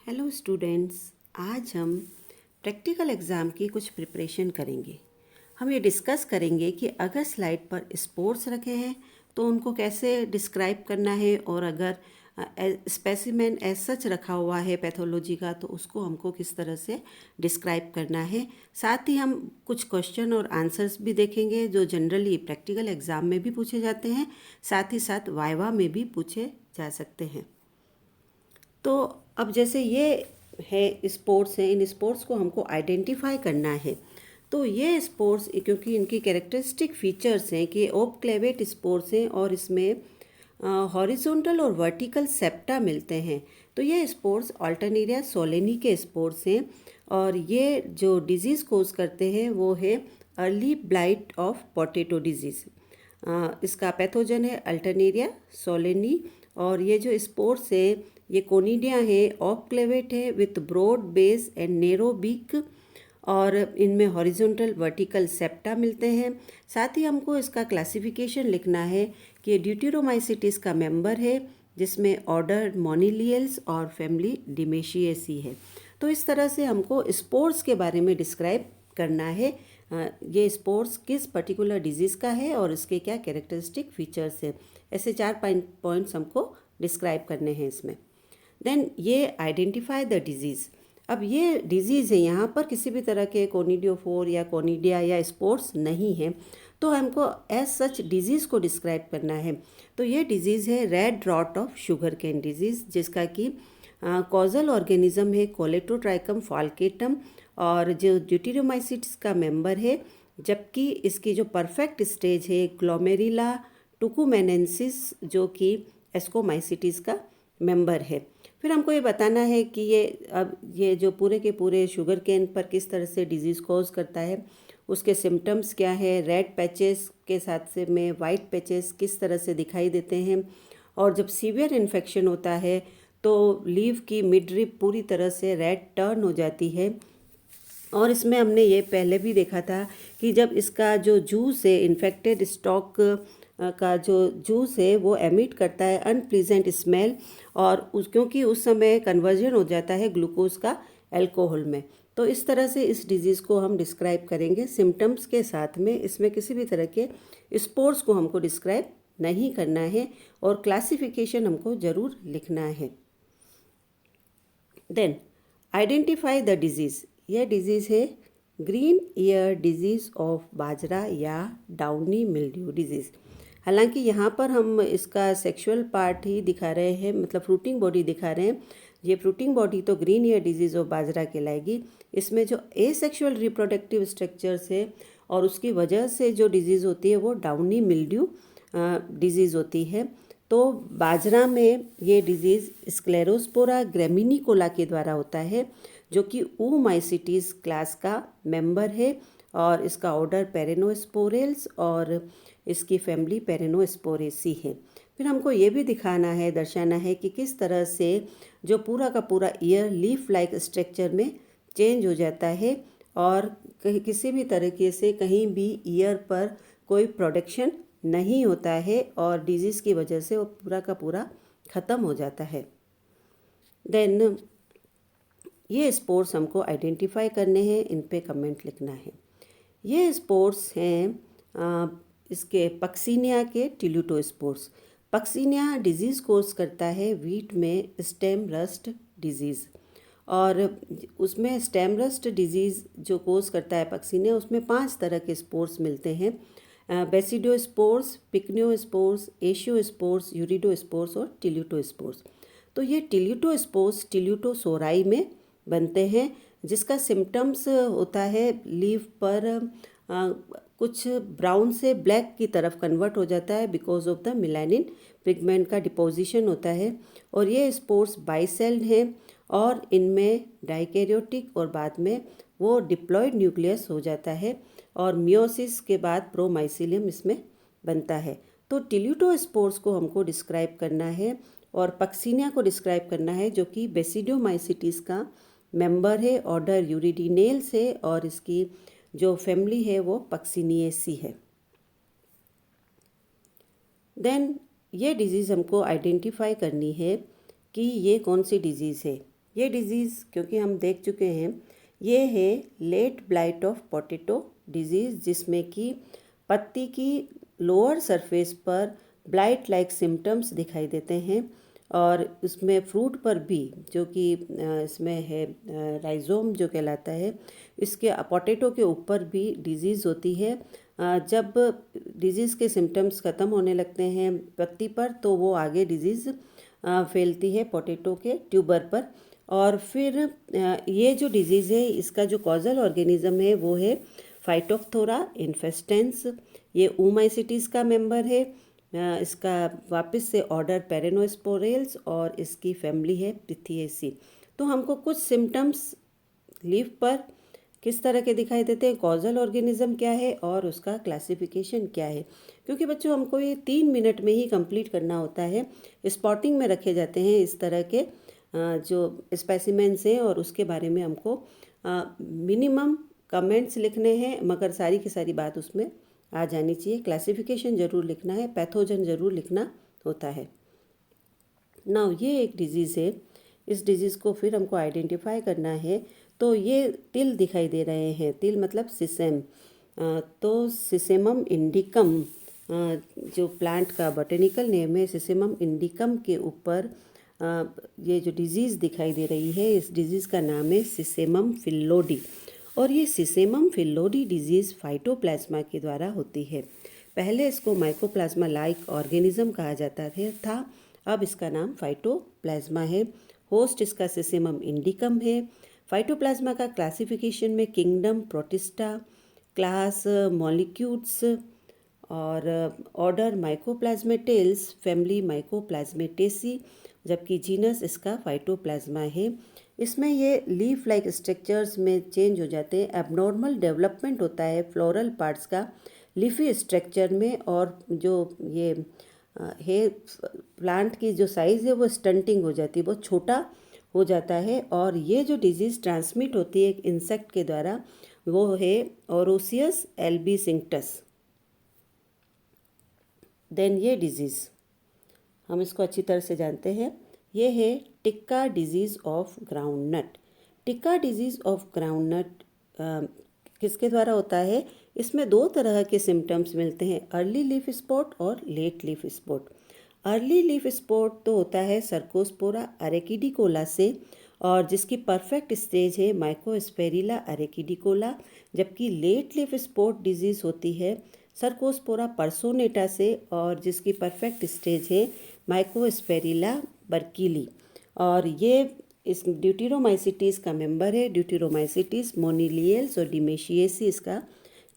Hello students, आज हम practical exam की कुछ प्रिपरेशन करेंगे। हम ये डिस्कस करेंगे कि अगर स्लाइड पर स्पोर्ट्स रखे हैं तो उनको कैसे डिस्क्राइब करना है, और अगर स्पेसिमेन एज सच रखा हुआ है पैथोलॉजी का तो उसको हमको किस तरह से डिस्क्राइब करना है। साथ ही हम कुछ क्वेश्चन और आंसर्स भी देखेंगे जो जनरली प्रैक्टिकल एग्ज़ाम में भी पूछे जाते हैं, साथ ही साथ वाइवा में भी पूछे जा सकते हैं। तो अब जैसे ये है स्पोर्ट्स हैं, इन स्पोर्ट्स को हमको आइडेंटिफाई करना है। तो ये स्पोर्ट्स क्योंकि इनकी कैरेक्टरिस्टिक फीचर्स हैं कि ओबक्लेवेट स्पोर्ट्स हैं और इसमें हॉरिजॉन्टल और वर्टिकल सेप्टा मिलते हैं। तो ये स्पोर्ट्स अल्टरनेरिया सोलेनी के स्पोर्ट्स हैं और ये जो डिजीज़ कोज करते हैं वो है early blight of potato disease. इसका पैथोजन है अल्टरनेरिया सोलेनी। और ये जो स्पोर्ट्स है ये कोनिडिया है, ऑबक्लेवेट है with broad base and narrow beak, और इनमें हॉरिजॉन्टल वर्टिकल सेप्टा मिलते हैं। साथ ही हमको इसका क्लासिफिकेशन लिखना है कि ड्यूटेरोमाइसिटिस का मेंबर है जिसमें ऑर्डर मोनिलियल्स और फैमिली डिमेशिएसी है। तो इस तरह से हमको स्पोर्ट्स के बारे में डिस्क्राइब करना है। ये स्पोर्ट्स किस पर्टिकुलर डिजीज़ का है और इसके क्या कैरेक्टरिस्टिक फीचर्स हैं, ऐसे 4 पॉइंट्स हमको डिस्क्राइब करने हैं इसमें। देन ये आइडेंटिफाई द डिजीज़। अब ये डिजीज़ है, यहाँ पर किसी भी तरह के कोनिडियोफोर या कोनिडिया या स्पोर्ट्स नहीं है, तो हमको एज सच डिजीज़ को डिस्क्राइब करना है। तो ये डिजीज़ है red rot of sugarcane disease, जिसका कि कॉजल ऑर्गेनिज्म है कोलेटोट्राइकम फाल्केटम, और जो ड्यूटेरोमाइसिट्स का मेंबर है, जबकि इसकी जो परफेक्ट स्टेज है ग्लोमेरुला टुकुमेनेंसिस जो कि एस्कोमाइसिटिस का मेंबर है। फिर हमको ये बताना है कि ये जो पूरे के पूरे शुगर केन पर किस तरह से डिजीज़ कॉज करता है, उसके सिम्टम्स क्या है, रेड पैचेस के साथ से में वाइट पैचेस किस तरह से दिखाई देते हैं, और जब सीवियर इन्फेक्शन होता है तो लीव की मिडरिप पूरी तरह से रेड टर्न हो जाती है। और इसमें हमने ये पहले भी देखा था कि जब इसका जो जूस है इन्फेक्टेड स्टॉक का जो जूस है वो एमिट करता है अनप्लीजेंट स्मेल, और क्योंकि उस समय कन्वर्जन हो जाता है ग्लूकोज का अल्कोहल में। तो इस तरह से इस डिज़ीज़ को हम डिस्क्राइब करेंगे सिम्टम्स के साथ में। इसमें किसी भी तरह के स्पोर्ट्स को हमको डिस्क्राइब नहीं करना है और क्लासिफिकेशन हमको ज़रूर लिखना है। Then identify the disease. यह डिजीज़ है green ear disease of bajra या डाउनी मिल्ड्यू डिजीज़। हालांकि यहाँ पर हम इसका सेक्सुअल पार्ट ही दिखा रहे हैं, मतलब फ्रूटिंग बॉडी दिखा रहे हैं। ये फ्रूटिंग बॉडी तो ग्रीन ईयर डिजीज़ ऑफ बाजरा कहलाएगी। इसमें जो एसेक्सुअल रिप्रोडक्टिव स्ट्रक्चर्स है और उसकी वजह से जो डिजीज़ होती है वो डाउनी मिल्ड्यू डिजीज़ होती है। तो बाजरा में ये डिजीज़ स्क्लेरोस्पोरा ग्रेमिनिकोला के द्वारा होता है, जो कि ओमाइसिटीज़ क्लास का मेंबर है, और इसका ऑर्डर पेरेनोस्पोरेल्स और इसकी फैमिली पेरेनोस्पोरेसी है। फिर हमको ये भी दिखाना है, दर्शाना है कि किस तरह से जो पूरा का पूरा ईयर लीफ लाइक स्ट्रक्चर में चेंज हो जाता है, और किसी भी तरीके से कहीं भी ईयर पर कोई प्रोडक्शन नहीं होता है और डिजीज़ की वजह से वो पूरा का पूरा ख़त्म हो जाता है। देन ये स्पोर्ट्स हमको आइडेंटिफाई करने हैं, इन पे कमेंट लिखना है। ये स्पोर्ट्स हैं इसके पक्सीनिया के टिल्यूटो स्पोर्ट्स। पक्सीनिया डिजीज़ कोज करता है वीट में स्टेम रस्ट डिजीज़, और उसमें स्टेम रस्ट डिजीज़ जो कोज करता है पक्सीनिया, उसमें 5 तरह के स्पोर्ट्स मिलते हैं, बेसिडो स्पोर्ट्स, पिक्नियो स्पोर्ट्स, एशियो स्पोर्ट्स, यूरिडो स्पोर्ट्स और टिल्यूटो स्पोर्ट्स। तो ये टिल्यूटो स्पोर्ट्स टिल्यूटो सोराई में बनते हैं, जिसका सिम्टम्स होता है लीव पर कुछ ब्राउन से ब्लैक की तरफ कन्वर्ट हो जाता है because of the melanin pigment का डिपोजिशन होता है। और ये स्पोर्ट्स बाइसेल्ड हैं और इनमें डाइकैरियोटिक और बाद में वो डिप्लॉयड न्यूक्लियस हो जाता है, और मियोसिस के बाद प्रोमाइसिलियम इसमें बनता है। तो टिल्यूटो स्पोर्ट्स को हमको डिस्क्राइब करना है और पक्सीनिया को डिस्क्राइब करना है, जो कि बेसिडोमाइसिटिस का मेंबर है, ऑर्डर यूरिडिनेल्स है, और इसकी जो फैमिली है वो पक्सीनिएसी है। देन ये डिजीज़ हमको आइडेंटिफाई करनी है कि ये कौन सी डिजीज़ है। ये डिजीज़ क्योंकि हम देख चुके हैं, ये है late blight of potato disease, जिसमें कि पत्ती की लोअर सरफेस पर ब्लाइट लाइक सिम्टम्स दिखाई देते हैं और उसमें फ्रूट पर भी, जो कि इसमें है राइजोम जो कहलाता है, इसके पोटैटो के ऊपर भी डिजीज़ होती है। जब डिजीज़ के सिम्टम्स ख़त्म होने लगते हैं पत्ती पर, तो वो आगे डिजीज़ फैलती है पोटैटो के ट्यूबर पर। और फिर ये जो डिजीज़ है, इसका जो कॉजल ऑर्गेनिज्म है वो है फाइटोप्थोरा इन्फेस्टेंस। ये ओमाइसीटीज़ का मेंबर है। इसका वापस से ऑर्डर पेरेनोस्पोरेल्स और इसकी फैमिली है पिथियेसी। तो हमको कुछ सिम्टम्स लीफ पर किस तरह के दिखाई देते हैं, कॉजल ऑर्गेनिज्म क्या है और उसका क्लासिफिकेशन क्या है, क्योंकि बच्चों हमको ये 3 मिनट में ही कंप्लीट करना होता है। स्पॉटिंग में रखे जाते हैं इस तरह के जो स्पेसिमेंस हैं और उसके बारे में हमको मिनिमम कमेंट्स लिखने हैं, मगर सारी की सारी बात उसमें आ जानी चाहिए। क्लासिफिकेशन ज़रूर लिखना है, पैथोजन ज़रूर लिखना होता है। नाउ ये एक डिजीज़ है, इस डिजीज़ को फिर हमको आइडेंटिफाई करना है। तो ये तिल दिखाई दे रहे हैं, तिल मतलब सिसेम। तो सिसेमम इंडिकम जो प्लांट का बॉटेनिकल नेम है, सिसेमम इंडिकम के ऊपर ये जो डिजीज़ दिखाई दे रही है, इस डिजीज़ का नाम है सिसेमम फिल्लोडी। और ये सिसेमम फिल्लोडी डिजीज़ फाइटोप्लाज्मा के द्वारा होती है। पहले इसको माइकोप्लाज्मा लाइक ऑर्गेनिज्म कहा जाता था, अब इसका नाम फाइटोप्लाज्मा है। होस्ट इसका सिसेमम इंडिकम है। फाइटोप्लाज्मा का क्लासिफिकेशन में किंगडम प्रोटिस्टा, क्लास मॉलिक्यूट्स और ऑर्डर माइकोप्लाज्मेटेल्स, फैमिली माइकोप्लाज्मेटेसी, जबकि जीनस इसका फाइटोप्लाज्मा है। इसमें ये लीफ लाइक स्ट्रक्चर्स में चेंज हो जाते हैं। एबनॉर्मल डेवलपमेंट होता है फ्लोरल पार्ट्स का लीफी स्ट्रक्चर में, और जो ये है प्लांट की जो साइज़ है वो स्टंटिंग हो जाती है, बहुत छोटा हो जाता है। और ये जो डिजीज़ ट्रांसमिट होती है एक इंसेक्ट के द्वारा, वो है ओरोसियस एल्बीसिंक्टस। देन ये डिजीज़ हम इसको अच्छी तरह से जानते हैं, ये है tikka disease of groundnut. Tikka disease of groundnut किसके द्वारा होता है? इसमें 2 तरह के सिम्टम्स मिलते हैं, अर्ली लीफ स्पॉट और late leaf spot. Early leaf spot तो होता है सर्कोस्पोरा अरेकिडिकोला से, और जिसकी परफेक्ट स्टेज है माइकोस्पेरिला अरेकिडिकोला, जबकि लेट लीफ स्पॉट डिजीज़ होती है सर्कोस्पोरा पर्सोनेटा से, और जिसकी परफेक्ट स्टेज है माइकोस्पेरिला बर्कीली। और ये इस ड्यूटेरोमाइसिटीज़ का मेंबर है। ड्यूटेरोमाइसिटीज़ मोनिलियल्स और डिमेशिएसी इसका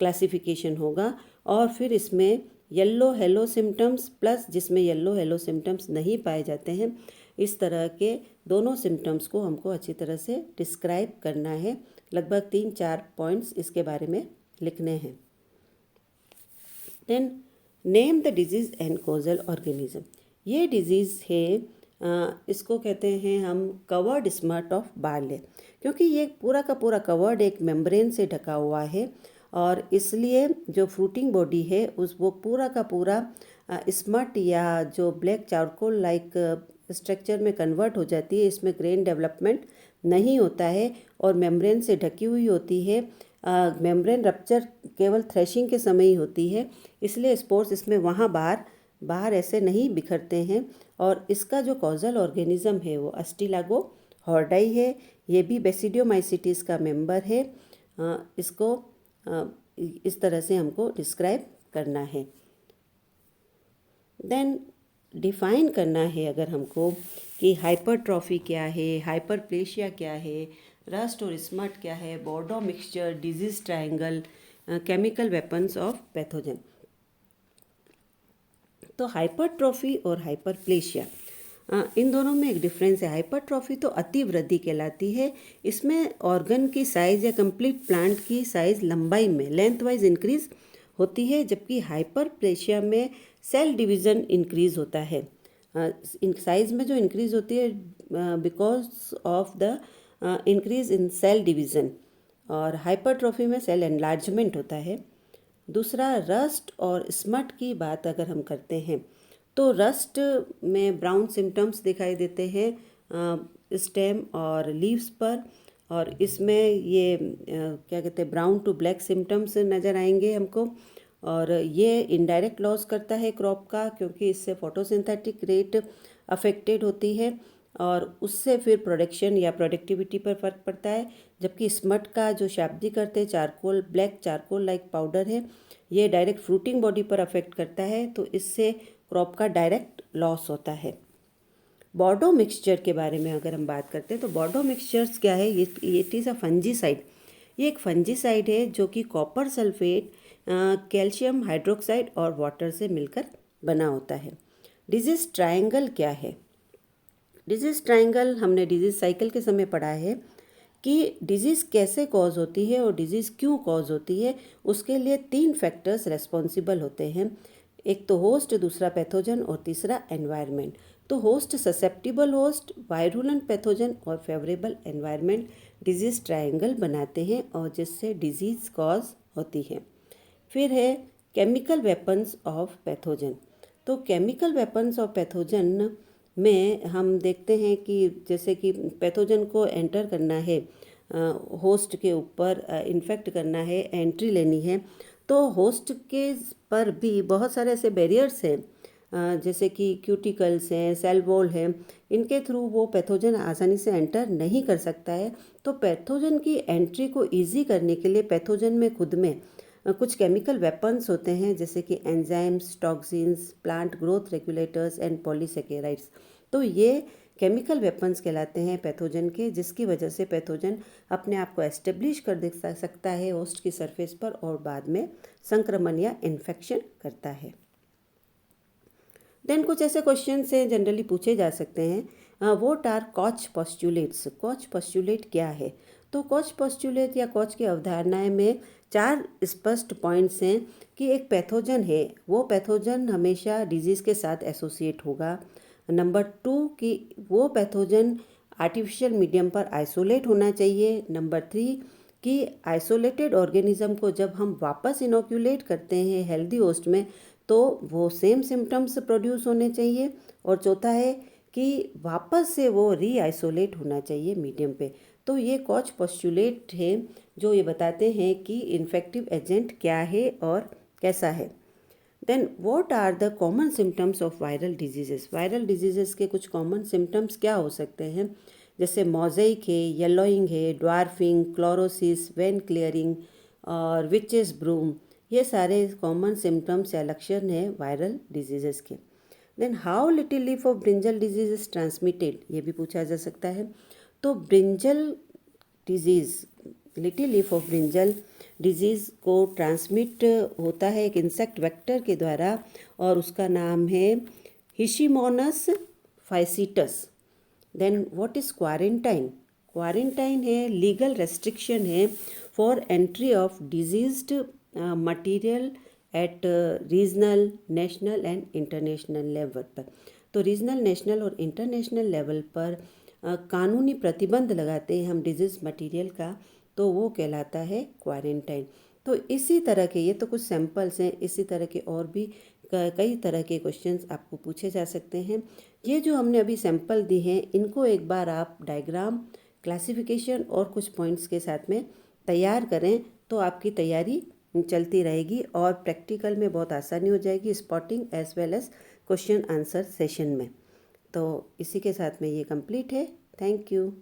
क्लासिफिकेशन होगा। और फिर इसमें येलो हेलो सिम्टम्स प्लस जिसमें येलो हेलो सिम्टम्स नहीं पाए जाते हैं, इस तरह के दोनों सिम्टम्स को हमको अच्छी तरह से डिस्क्राइब करना है। लगभग 3-4 पॉइंट्स इसके बारे में लिखने हैं। Then name the disease and causal organism. ये डिजीज़ है, इसको कहते हैं हम कवर्ड स्मट ऑफ बार्ले, क्योंकि ये पूरा का पूरा कवर्ड एक मेम्ब्रेन से ढका हुआ है, और इसलिए जो फ्रूटिंग बॉडी है उस वो पूरा का पूरा स्मट या जो ब्लैक चारकोल लाइक स्ट्रक्चर में कन्वर्ट हो जाती है। इसमें ग्रेन डेवलपमेंट नहीं होता है और मेम्ब्रेन से ढकी हुई होती है। मेम्ब्रेन रप्चर केवल थ्रेशिंग के समय ही होती है, इसलिए स्पोर्स इसमें वहाँ बाहर ऐसे नहीं बिखरते हैं। और इसका जो कॉजल ऑर्गेनिज्म है वो अस्टिलागो हॉर्डाई है। ये भी बेसिडियोमाइसिटीज़ का मेंबर है। इसको इस तरह से हमको डिस्क्राइब करना है। देन डिफ़ाइन करना है अगर हमको कि हाइपरट्रॉफी क्या है, हाइपरप्लेशिया क्या है, रस्ट और स्मट क्या है, बोर्डो mixture, disease triangle, chemical weapons of pathogen. तो हाइपरट्रॉफी और हाइपरप्लेशिया, इन दोनों में एक डिफरेंस है। हाइपरट्रॉफी तो अतिवृद्धि कहलाती है। इसमें ऑर्गन की साइज़ या कंप्लीट प्लांट की साइज़ लंबाई में लेंथ वाइज इंक्रीज होती है, जबकि हाइपरप्लेशिया में सेल डिवीज़न इंक्रीज होता है। इन साइज़ में जो इंक्रीज होती है because of the increase in cell division, और हाइपरट्रॉफी में सेल एनलार्जमेंट होता है। दूसरा रस्ट और स्मट की बात अगर हम करते हैं तो रस्ट में ब्राउन सिम्टम्स दिखाई देते हैं, स्टेम और लीव्स पर, और इसमें ये क्या कहते हैं, ब्राउन टू ब्लैक सिम्टम्स नज़र आएंगे हमको। और ये इनडायरेक्ट लॉस करता है क्रॉप का, क्योंकि इससे फोटोसिंथेटिक रेट अफेक्टेड होती है और उससे फिर प्रोडक्शन या प्रोडक्टिविटी पर फर्क पड़ता है। जबकि स्मट का जो शाब्दिक अर्थ है, charcoal, black charcoal like powder है, ये डायरेक्ट फ्रूटिंग बॉडी पर अफेक्ट करता है, तो इससे क्रॉप का डायरेक्ट लॉस होता है। बॉर्डो मिक्सचर के बारे में अगर हम बात करते हैं तो बॉर्डो मिक्सचर्स क्या है, ये इट इज़ अ फंजीसाइड। ये एक फंजीसाइड है जो कि कॉपर सल्फेट, कैल्शियम हाइड्रोक्साइड और वाटर से मिलकर बना होता है। डिजीज़ ट्रायंगल क्या है? डिजीज़ ट्रायंगल हमने डिजीज़ साइकिल के समय पढ़ा है कि डिजीज़ कैसे कॉज होती है और डिजीज़ क्यों कॉज होती है। उसके लिए 3 फैक्टर्स रेस्पॉन्सिबल होते हैं। एक तो होस्ट, दूसरा पैथोजन और तीसरा एनवायरनमेंट। तो host, susceptible host, virulent pathogen और फेवरेबल एनवायरनमेंट डिजीज़ ट्रायंगल बनाते हैं और जिससे डिजीज़ कॉज होती है। फिर है केमिकल वेपन्स ऑफ पैथोजन। तो केमिकल वेपन्स ऑफ पैथोजन में हम देखते हैं कि जैसे कि पैथोजन को एंटर करना है, होस्ट के ऊपर इन्फेक्ट करना है, एंट्री लेनी है, तो होस्ट के पर भी बहुत सारे ऐसे बैरियर्स हैं, जैसे कि क्यूटिकल्स हैं, सेल वॉल है, इनके थ्रू वो पैथोजन आसानी से एंटर नहीं कर सकता है। तो पैथोजन की एंट्री को ईजी करने के लिए पैथोजन में खुद में कुछ केमिकल वेपन्स होते हैं, जैसे कि enzymes, toxins, plant growth regulators and polysaccharides. तो ये केमिकल वेपन्स कहलाते हैं पैथोजन के, जिसकी वजह से पैथोजन अपने आप को एस्टेब्लिश कर दे सकता है होस्ट की सरफेस पर और बाद में संक्रमण या इन्फेक्शन करता है। देन कुछ ऐसे क्वेश्चन से जनरली पूछे जा सकते हैं, what are Koch postulates? Koch postulate क्या है? तो कॉच पोस्टुलेट या कॉच की अवधारणाएं में 4 स्पष्ट पॉइंट्स हैं कि एक पैथोजन है, वो पैथोजन हमेशा डिजीज़ के साथ एसोसिएट होगा। नंबर 2 कि वो पैथोजन आर्टिफिशियल मीडियम पर आइसोलेट होना चाहिए। नंबर 3 कि आइसोलेटेड ऑर्गेनिज्म को जब हम वापस इनोक्यूलेट करते हैं हेल्दी होस्ट में तो वो सेम सिम्टम्स प्रोड्यूस होने चाहिए। और चौथा है कि वापस से वो री आइसोलेट होना चाहिए मीडियम पे। तो ये कॉच पोस्टुलेट है जो ये बताते हैं कि इन्फेक्टिव एजेंट क्या है और कैसा है। Then what are the common symptoms of viral diseases? Viral diseases के कुछ कॉमन सिम्टम्स क्या हो सकते हैं? जैसे मोज़ेक है, येलोइंग है, ड्वार्फिंग, क्लोरोसिस, वेन क्लियरिंग और विचेस ब्रूम, ये सारे कॉमन सिम्टम्स या लक्षण हैं वायरल डिजीजेस के। Then how little leaf of brinjal disease is transmitted? ये भी पूछा जा सकता है। तो brinjal disease, little leaf of brinjal disease को ट्रांसमिट होता है एक इंसेक्ट वेक्टर के द्वारा और उसका नाम है हिशिमोनस फाइसिटस। Then what is quarantine? Quarantine है लीगल रेस्ट्रिक्शन है for entry of diseased material at regional, national and international level पर। तो रीजनल, नेशनल और इंटरनेशनल लेवल पर कानूनी प्रतिबंध लगाते हैं हम डिजीज़ मटेरियल का, तो वो कहलाता है क्वारंटाइन। तो इसी तरह के, ये तो कुछ सैंपल्स हैं, इसी तरह के और भी कई तरह के क्वेश्चंस आपको पूछे जा सकते हैं। ये जो हमने अभी सैंपल दी हैं इनको एक बार आप डायग्राम, क्लासिफिकेशन और कुछ पॉइंट्स के साथ में तैयार करें तो आपकी तैयारी चलती रहेगी और प्रैक्टिकल में बहुत आसानी हो जाएगी, spotting as well as question answer session में। तो इसी के साथ में ये कंप्लीट है। Thank you.